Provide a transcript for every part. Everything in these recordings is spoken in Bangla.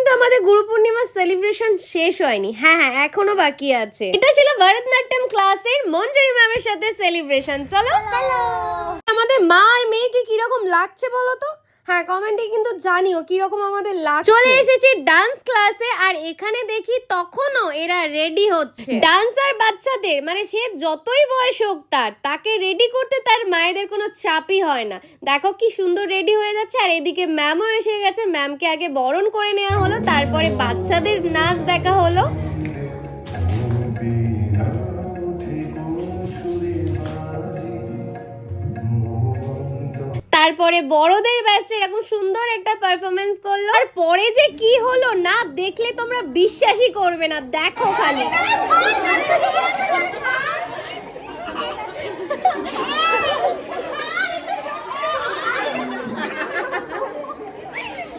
কিন্তু আমাদের গুরু পূর্ণিমার সেলিব্রেশন শেষ হয়নি। হ্যাঁ, এখনো বাকি আছে। এটা ছিল ভরতনাট্যম ক্লাসের মঞ্জুরি ম্যামের সাথে সেলিব্রেশন। চলো আমাদের মা আর মেয়েকে কিরকম লাগছে বলো তো? হ্যাঁ, কমেন্টে কিন্তু জানিও কিরকম আমাদের লাগছে। চলে এসেছি ডান্স ক্লাসে, আর এখানে দেখি তখনও এরা রেডি হচ্ছে। ডান্সার বাচ্চাদের মানে সে যতই বয়স হোক তাকে রেডি করতে তার মায়েদের কোনো চাপই হয় না। দেখো কি সুন্দর রেডি হয়ে যাচ্ছে। আর এদিকে ম্যামও এসে গেছে, ম্যামকে আগে বরণ করে নেওয়া হলো, তারপরে বাচ্চাদের নাচ দেখা হলো। তারপরে বড়দের ব্যাচে এরকম সুন্দর একটা পারফরমেন্স করলো। আর পরে যে কি হলো না দেখলে তোমরা বিশ্বাসই করবে না, দেখো খালি।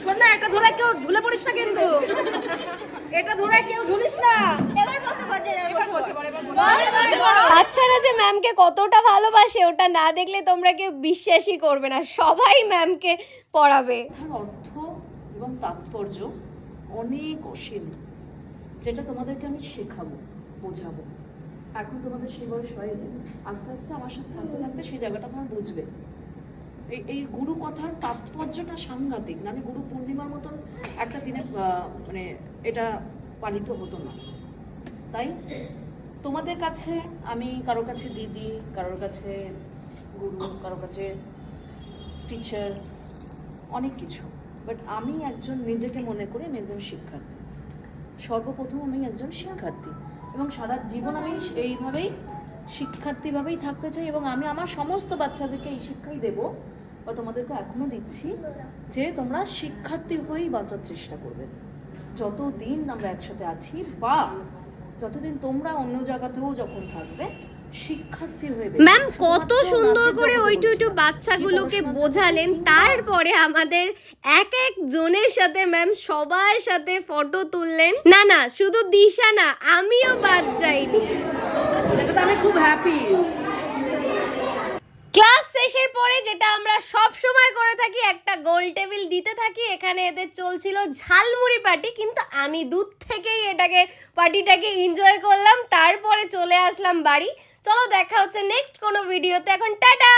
শোন না, এটা ধরে কেউ ঝুলে পড়িস না কিন্তু। এটা ধরে কেউ ঝুলিস না। বাচ্চারা যে ম্যামকে কতটা ভালোবাসে ওটা না দেখলে তোমরা কেউ বিশ্বাসই করবে না, সবাই ম্যামকে পড়াবে। অর্থ এবং তাৎপর্য অনেক অসীম, যেটা তোমাদেরকে আমি শেখাবো, বোঝাবো। এখন তোমাদের সেই বয়স হয়নি, আস্তে আস্তে আমার সাথে থাকতে থাকতে সেই জায়গাটা তোমার বুঝবে। এই গুরু কথার তাৎপর্যটা সাংঘাতিক, মানে গুরু পূর্ণিমার মতন একটা দিনে মানে এটা পালিত হতো না। তাই তোমাদের কাছে আমি কারোর কাছে দিদি, কারোর কাছে গুরু, কারোর কাছে টিচার, অনেক কিছু। বাট আমি একজন নিজেকে মনে করি আমি একজন শিক্ষার্থী। সর্বপ্রথম আমি একজন শিক্ষার্থী, এবং সারা জীবন আমি এইভাবেই শিক্ষার্থীভাবেই থাকতে চাই। এবং আমি আমার সমস্ত বাচ্চাদেরকে এই শিক্ষাই দেবো, বা তোমাদেরকে এখনও দিচ্ছি, যে তোমরা শিক্ষার্থী হয়েই বাঁচার চেষ্টা করবে যতদিন আমরা একসাথে আছি, বা যতদিন তোমরা অন্য জায়গাতেও যখন থাকবে, শিক্ষার্থী হয়ে। ম্যাম কত সুন্দর করে ওইটু বাচ্চাগুলোকে বোঝালেন। তারপরে আমাদের এক এক জনের সাথে ম্যাম সবার সাথে ফটো তুললেন। না শুধু দিশা না, আমিও বাদ যাইনি। আমি খুব হ্যাপি। ক্লাস শেষের পরে যেটা আমরা সব সময় করে থাকি, একটা গোল টেবিল দিতে থাকি। এখানে এদের চলছিল ঝালমুড়ি পার্টি, কিন্তু আমি দূর থেকেই পার্টিটাকে এনজয় করলাম। তারপরে চলে আসলাম বাড়ি। চলো দেখা হচ্ছে নেক্সট কোনো ভিডিওতে। এখন টাটা।